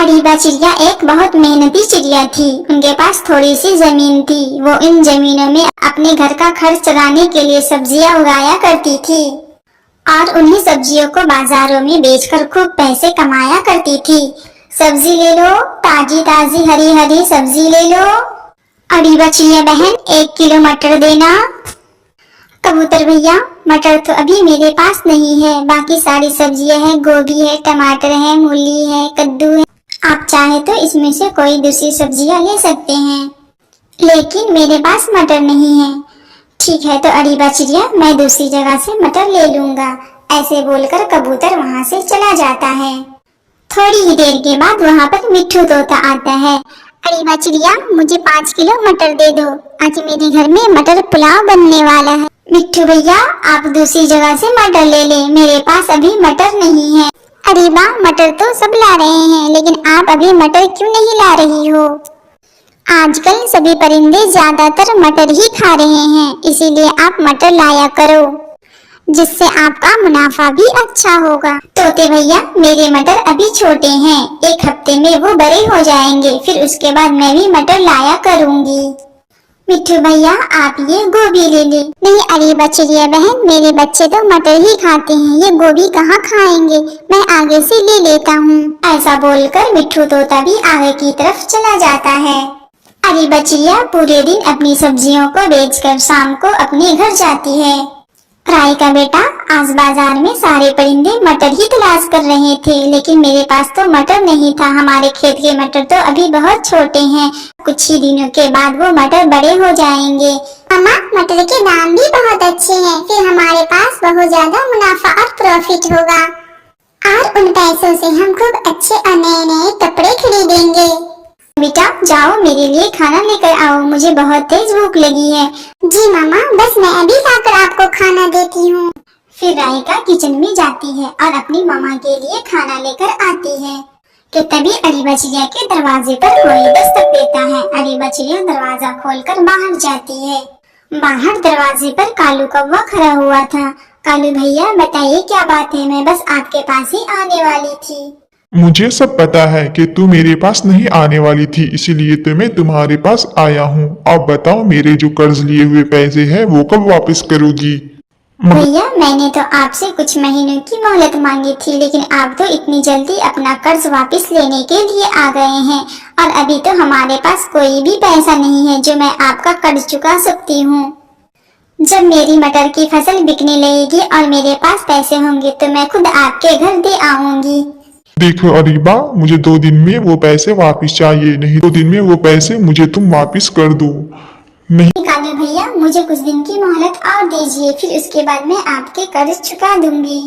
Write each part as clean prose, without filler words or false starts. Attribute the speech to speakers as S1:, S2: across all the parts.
S1: अरीबा चिड़िया एक बहुत मेहनती चिड़िया थी। उनके पास थोड़ी सी जमीन थी। वो इन जमीनों में अपने घर का खर्च चलाने के लिए सब्जियां उगाया करती थी और उन्हीं सब्जियों को बाजारों में बेचकर खूब पैसे कमाया करती थी। सब्जी ले लो, ताजी ताजी हरी हरी सब्जी ले लो। अरीबा चिड़िया बहन 1 किलो मटर देना। कबूतर भैया, मटर तो अभी मेरे पास नहीं है, बाकी सारी सब्जियां हैं, गोभी है, टमाटर है, मूली है, कद्दू है। आप चाहे तो इसमें से कोई दूसरी सब्जियां ले सकते हैं, लेकिन मेरे पास मटर नहीं है। ठीक है तो अरीबा चिड़िया, मैं दूसरी जगह से मटर ले लूंगा। ऐसे बोलकर कबूतर वहां से चला जाता है। थोड़ी ही देर के बाद वहां पर मिट्ठू तोता आता है। अरीबा चिड़िया, मुझे 5 किलो मटर दे दो, आज मेरे घर में मटर पुलाव बनने वाला है। मिट्ठू भैया, आप दूसरी जगह से मटर ले लें, मेरे पास अभी मटर नहीं है। अरीबा, मटर तो सब ला रहे हैं, लेकिन आप अभी मटर क्यों नहीं ला रही हो? आजकल सभी परिंदे ज्यादातर मटर ही खा रहे हैं, इसीलिए आप मटर लाया करो, जिससे आपका मुनाफा भी अच्छा होगा। तोते भैया, मेरे मटर अभी छोटे हैं, 1 हफ्ते में वो बड़े हो जाएंगे, फिर उसके बाद मैं भी मटर लाया करूंगी। मिट्ठू भैया, आप ये गोभी ले ले। नहीं अरीबा चिड़िया बहन, मेरे बच्चे तो मटर ही खाते हैं, ये गोभी कहाँ खाएंगे, मैं आगे से ले लेता हूँ। ऐसा बोलकर मिट्ठू तोता भी आगे की तरफ चला जाता है। अरीबा चिड़िया पूरे दिन अपनी सब्जियों को बेचकर शाम को अपने घर जाती है। राई का बेटा, आज बाजार में सारे परिंदे मटर ही तलाश कर रहे थे, लेकिन मेरे पास तो मटर नहीं था। हमारे खेत के मटर तो अभी बहुत छोटे हैं, कुछ ही दिनों के बाद वो मटर बड़े हो जाएंगे। मामा, मटर के दाम भी बहुत अच्छे हैं, फिर हमारे पास बहुत ज्यादा मुनाफा और प्रॉफिट होगा और उन पैसों से हम खूब अच्छे और नए नए कपड़े खरीदेंगे। बेटा जाओ, मेरे लिए खाना लेकर आओ, मुझे बहुत तेज भूख लगी है। जी मामा, बस मैं अभी जाकर आपको खाना देती हूँ। फिर राइका किचन में जाती है और अपनी मामा के लिए खाना लेकर आती है कि तभी अरीबा चिड़िया के दरवाजे पर कोई दस्तक देता है। अरीबा चिड़िया दरवाजा खोलकर बाहर जाती है। बाहर दरवाजे पर कालू कौवा खड़ा हुआ था। कालू भैया, बताइए क्या बात है, मैं बस आपके पास ही आने वाली थी।
S2: मुझे सब पता है कि तू मेरे पास नहीं आने वाली थी, इसीलिए तो मैं तुम्हारे पास आया हूँ। अब बताओ, मेरे जो कर्ज लिए हुए पैसे हैं वो कब वापस करोगी?
S1: भैया, मैंने तो आपसे कुछ महीनों की मोहलत मांगी थी, लेकिन आप तो इतनी जल्दी अपना कर्ज वापस लेने के लिए आ गए हैं और अभी तो हमारे पास कोई भी पैसा नहीं है जो मैं आपका कर्ज चुका सकती हूँ। जब मेरी मटर की फसल बिकने लगेगी और मेरे पास पैसे होंगे तो मैं खुद आपके घर दे आऊंगी।
S2: देखो अरीबा, मुझे 2 दिन में वो पैसे वापस चाहिए, नहीं 2 दिन में वो पैसे मुझे तुम वापस कर दो। नहीं
S1: कालू भैया, मुझे कुछ दिन की मोहलत और दीजिए, फिर उसके बाद मैं आपके कर्ज चुका दूंगी।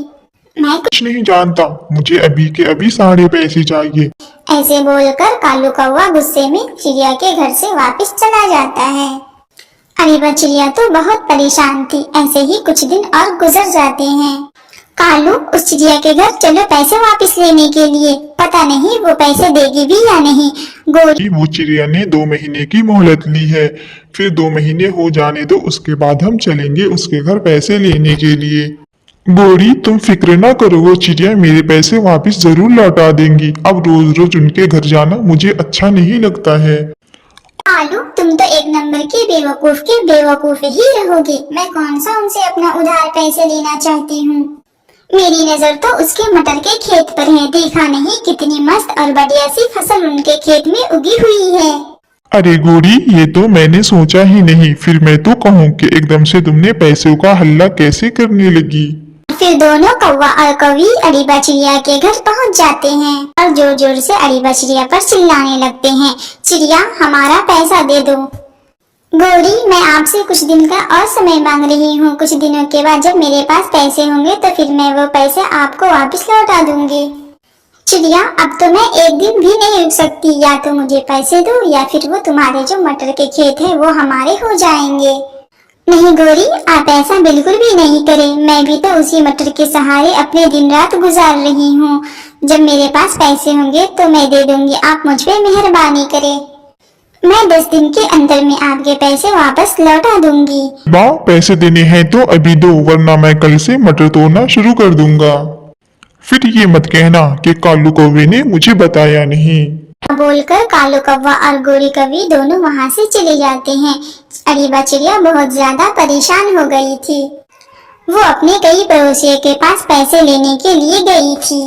S1: मैं
S2: कुछ नहीं जानता, मुझे अभी के अभी सारे पैसे चाहिए।
S1: ऐसे बोलकर कालू कौवा गुस्से में चिड़िया के घर से वापस चला जाता है। अरीबा चिड़िया तो बहुत परेशान थी। ऐसे ही कुछ दिन और गुजर जाते हैं। कालू उस चिड़िया के घर चलो पैसे वापस लेने के लिए, पता नहीं वो पैसे देगी भी या नहीं। गोरी,
S2: वो चिड़िया ने 2 महीने की मोहलत ली है, फिर 2 महीने हो जाने दो, उसके बाद हम चलेंगे उसके घर पैसे लेने के लिए। गोरी, तुम फिक्र ना करो, वो चिड़िया मेरे पैसे वापस जरूर लौटा देंगी। अब रोज रोज उनके घर जाना मुझे अच्छा नहीं लगता है।
S1: कालू, तुम तो एक नंबर के बेवकूफ ही रहोगे। मैं कौन सा उनसे अपना उधार पैसे लेना चाहती हूँ। मेरी नजर तो उसके मटर के खेत पर है, देखा नहीं कितनी मस्त और बढ़िया सी फसल उनके खेत में उगी हुई है।
S2: अरे गोरी, ये तो मैंने सोचा ही नहीं, फिर मैं तो कहूँ कि एकदम से तुमने पैसों का हल्ला कैसे करने लगी।
S1: फिर दोनों कौवा और कौवी अरीबा चिड़िया के घर पहुंच जाते हैं और जोर जोर से अरीबा चिड़िया पर चिल्लाने लगते हैं, चिड़िया हमारा पैसा दे दो। गौरी, मैं आपसे कुछ दिन का और समय मांग रही हूँ, कुछ दिनों के बाद जब मेरे पास पैसे होंगे तो फिर मैं वो पैसे आपको वापस लौटा दूंगी। चिड़िया, अब तो मैं एक दिन भी नहीं रुक सकती, या तो मुझे पैसे दो या फिर वो तुम्हारे जो मटर के खेत है वो हमारे हो जाएंगे। नहीं गौरी, आप ऐसा बिल्कुल भी नहीं करें, मैं भी तो उसी मटर के सहारे अपने दिन रात गुजार रही हूँ। जब मेरे पास पैसे होंगे तो मैं दे दूंगी, आप मुझ पे मेहरबानी करें। मैं 10 दिन के अंदर में आपके पैसे वापस लौटा दूंगी।
S2: पैसे देने हैं तो अभी दो, वरना मैं कल से मटर तोड़ना शुरू कर दूंगा। फिर ये मत कहना कि कालू कौवे ने मुझे बताया नहीं।
S1: बोलकर कालू कौवा और गोरी कौवी दोनों वहाँ से चले जाते हैं। अरीबा चिड़िया बहुत ज्यादा परेशान हो गई थी। वो अपने कई पड़ोसियों के पास पैसे लेने के लिए गई थी।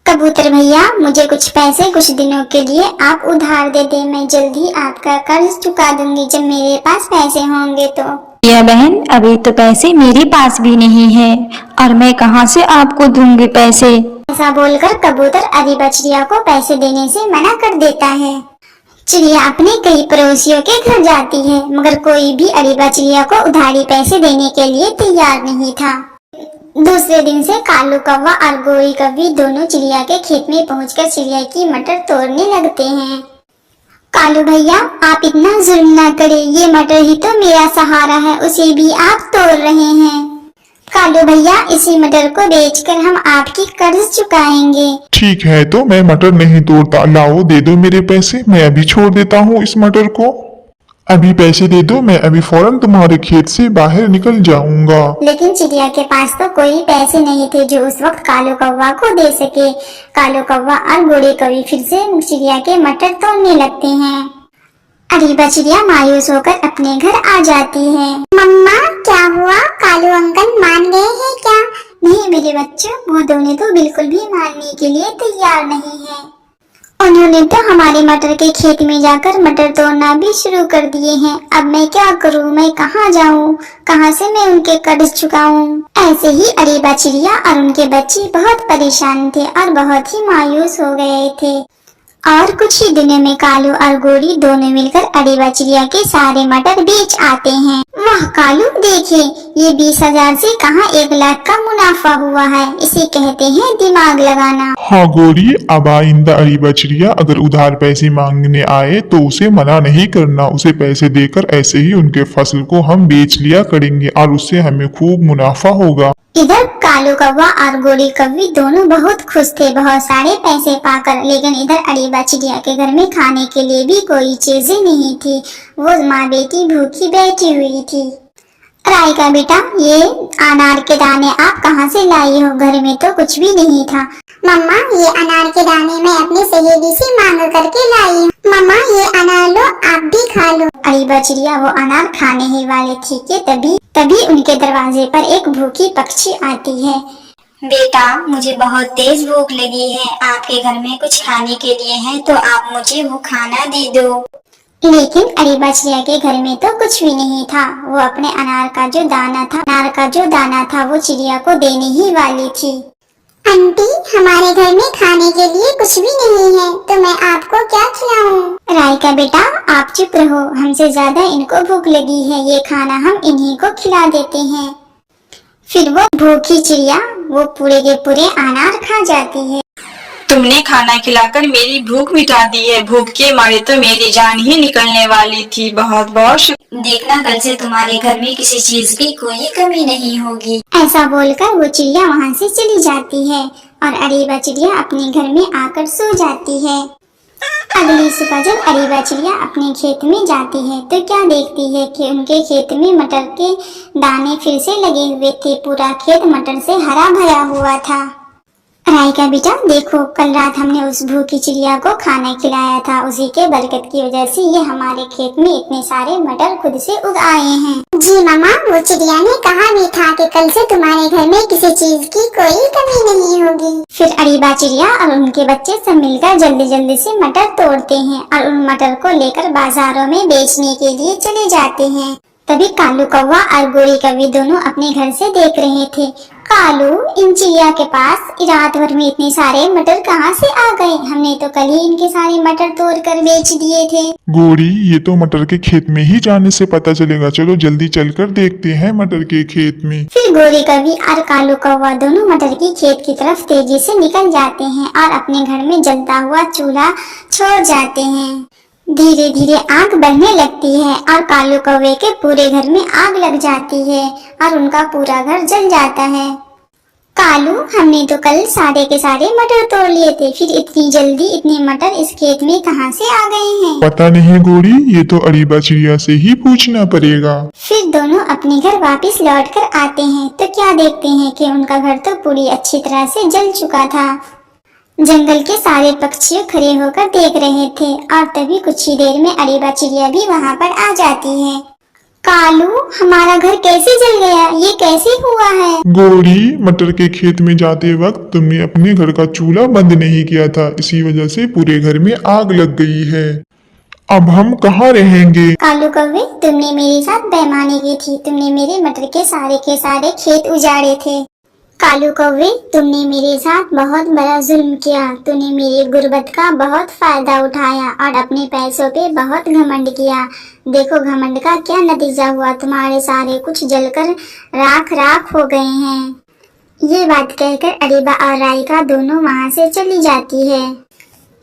S1: कबूतर भैया, मुझे कुछ पैसे कुछ दिनों के लिए आप उधार दे दे, मैं जल्दी आपका कर्ज चुका दूंगी जब मेरे पास पैसे होंगे तो।
S3: चिड़िया बहन, अभी तो पैसे मेरे पास भी नहीं है और मैं कहाँ से आपको दूंगी पैसे।
S1: ऐसा बोलकर कबूतर अरीबा चिड़िया को पैसे देने से मना कर देता है। चिड़िया अपने कई पड़ोसियों के घर जाती है, मगर कोई भी अरीबा चिड़िया को उधारी पैसे देने के लिए तैयार नहीं था। दूसरे दिन से कालू कौवा और गोरी कौवी दोनों चिड़िया के खेत में पहुंचकर चिड़िया की मटर तोड़ने लगते हैं। कालू भैया, आप इतना जुल्म ना करें, ये मटर ही तो मेरा सहारा है, उसे भी आप तोड़ रहे हैं। कालू भैया, इसी मटर को बेचकर हम आपकी कर्ज चुकाएंगे।
S2: ठीक है, तो मैं मटर नहीं तोड़ता, लाओ दे दो मेरे पैसे, मैं अभी छोड़ देता हूँ इस मटर को। अभी पैसे दे दो, मैं अभी फौरन तुम्हारे खेत से बाहर निकल जाऊंगा।
S1: लेकिन चिड़िया के पास तो कोई पैसे नहीं थे जो उस वक्त कालू कौवा को दे सके। कालू कौवा और गोरी कौवी फिर से चिड़िया के मटर तोड़ने लगते हैं। अरीबा चिड़िया मायूस होकर अपने घर आ जाती है। मम्मा, क्या हुआ? कालू अंकल मान गए हैं क्या? नहीं मेरे बच्चों, वो दोनों तो बिल्कुल भी मानने के लिए तैयार नहीं है। उन्होंने तो हमारे मटर के खेत में जाकर मटर तोड़ना भी शुरू कर दिए हैं। अब मैं क्या करूं? मैं कहां जाऊं? कहां से मैं उनके कर्ज चुकाऊं? ऐसे ही अरीबा चिड़िया और उनके बच्चे बहुत परेशान थे और बहुत ही मायूस हो गए थे। और कुछ ही दिनों में कालू और गोरी दोनों मिलकर अरीबा चिड़िया के सारे मटर बेच आते हैं। वाह कालू, देखिए ये 20,000 से कहां 1 लाख का मुनाफा हुआ है, इसे कहते हैं दिमाग लगाना।
S2: हाँ गोरी, अब आइंदा अरीबा चिड़िया अगर उधार पैसे मांगने आए तो उसे मना नहीं करना, उसे पैसे देकर ऐसे ही उनके फसल को हम बेच लिया करेंगे और उससे हमें खूब मुनाफा होगा।
S1: इधर कालू कौवा और गोरी कौवी दोनों बहुत खुश थे बहुत सारे पैसे पाकर, लेकिन इधर अरीबा चिड़िया के घर में खाने के लिए भी कोई चीजें नहीं थी। वो माँ बेटी भूखी बैठी हुई थी। राइका बेटा, ये अनार के दाने आप कहाँ से लाई हो? घर में तो कुछ भी नहीं था। मम्मा, ये अनार के दाने मैं अपनी सहेली से मांग करके लाई हूँ। मम्मा, ये अनार लो, आप भी खा लो। अरीबा चिड़िया वो अनार खाने ही वाले थी कि तभी उनके दरवाजे पर एक भूखी पक्षी आती है। बेटा, मुझे बहुत तेज भूख लगी है, आपके घर में कुछ खाने के लिए है तो आप मुझे वो खाना दे दो। लेकिन अरीबा चिड़िया के घर में तो कुछ भी नहीं था। वो अपने अनार का जो दाना था वो चिड़िया को देने ही वाली थी। आंटी, हमारे घर में खाने के लिए कुछ भी नहीं है तो मैं आपको क्या खिलाऊं? राइका बेटा, आप चुप रहो, हमसे ज्यादा इनको भूख लगी है, ये खाना हम इन्हीं को खिला देते हैं। फिर वो भूखी चिड़िया वो पूरे के पूरे अनार खा जाती है।
S3: तुमने खाना खिलाकर मेरी भूख मिटा दी है, भूख के मारे तो मेरी जान ही निकलने वाली थी। बहुत बहुत
S1: देखना, कल से तुम्हारे घर में किसी चीज की कोई कमी नहीं होगी। ऐसा बोलकर वो चिड़िया वहाँ से चली जाती है और अरीबा चिड़िया अपने घर में आकर सो जाती है। अगली सुबह जब अरीबा चिड़िया अपने खेत में जाती है तो क्या देखती है कि उनके खेत में मटर के दाने फिर से लगे हुए थे। पूरा खेत मटर से हरा भरा हुआ था। राइका बेटा, देखो कल रात हमने उस भूखी चिड़िया को खाना खिलाया था, उसी के बरकत की वजह से ये हमारे खेत में इतने सारे मटर खुद से उग आए हैं। जी मामा, वो चिड़िया ने कहा भी था कि कल से तुम्हारे घर में किसी चीज की कोई कमी नहीं होगी। फिर अरीबा चिड़िया और उनके बच्चे सब मिलकर जल्दी जल्दी से मटर तोड़ते हैं और उन मटर को लेकर बाजारों में बेचने के लिए चले जाते हैं। तभी कालू कौवा और गोरी कौवी दोनों अपने घर से देख रहे थे। कालू, इन चिड़िया के पास रात भर में इतने सारे मटर कहाँ से आ गए? हमने तो कल ही इनके सारे मटर तोड़कर बेच दिए थे।
S2: गोरी, ये तो मटर के खेत में ही जाने से पता चलेगा, चलो जल्दी चलकर देखते हैं मटर के खेत में।
S1: फिर गोरी कौवी और कालू कौवा दोनों मटर की खेत की तरफ तेजी से निकल जाते हैं और अपने घर में जलता हुआ चूल्हा छोड़ जाते हैं। धीरे धीरे आग बढ़ने लगती है और कालू कौवे के पूरे घर में आग लग जाती है और उनका पूरा घर जल जाता है। कालू, हमने तो कल सारे के सारे मटर तोड़ लिए थे, फिर इतनी जल्दी इतने मटर इस खेत में कहाँ से आ गए हैं?
S2: पता नहीं गोरी, ये तो अरीबा चिड़िया से ही पूछना पड़ेगा।
S1: फिर दोनों अपने घर वापस लौटकर आते हैं तो क्या देखते हैं कि उनका घर तो पूरी अच्छी तरह से जल चुका था। जंगल के सारे पक्षी खड़े होकर देख रहे थे और तभी कुछ ही देर में अरीबा चिड़िया भी वहाँ पर आ जाती है। कालू, हमारा घर कैसे जल गया? ये कैसे हुआ है?
S2: गोरी, मटर के खेत में जाते वक्त तुमने अपने घर का चूल्हा बंद नहीं किया था, इसी वजह से पूरे घर में आग लग गई है। अब हम कहाँ रहेंगे?
S1: कालू कौवे, तुमने मेरे साथ बेईमानी की थी, तुमने मेरे मटर के सारे खेत उजाड़े थे। कालू कौवे, तुमने मेरे साथ बहुत बड़ा जुल्म किया, तूने मेरी गुर्बत का बहुत फायदा उठाया और अपने पैसों पे बहुत घमंड किया। देखो घमंड का क्या नतीजा हुआ, तुम्हारे सारे कुछ जलकर राख राख हो गए हैं। ये बात कहकर अरीबा और राइका दोनों वहाँ से चली जाती है।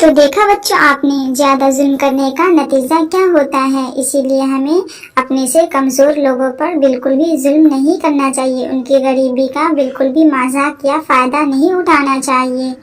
S1: तो देखा बच्चों आपने, ज्यादा जुल्म करने का नतीजा क्या होता है, इसीलिए हमें अपने से कमजोर लोगों पर बिल्कुल भी जुल्म नहीं करना चाहिए, उनकी गरीबी का बिल्कुल भी मजाक या फायदा नहीं उठाना चाहिए।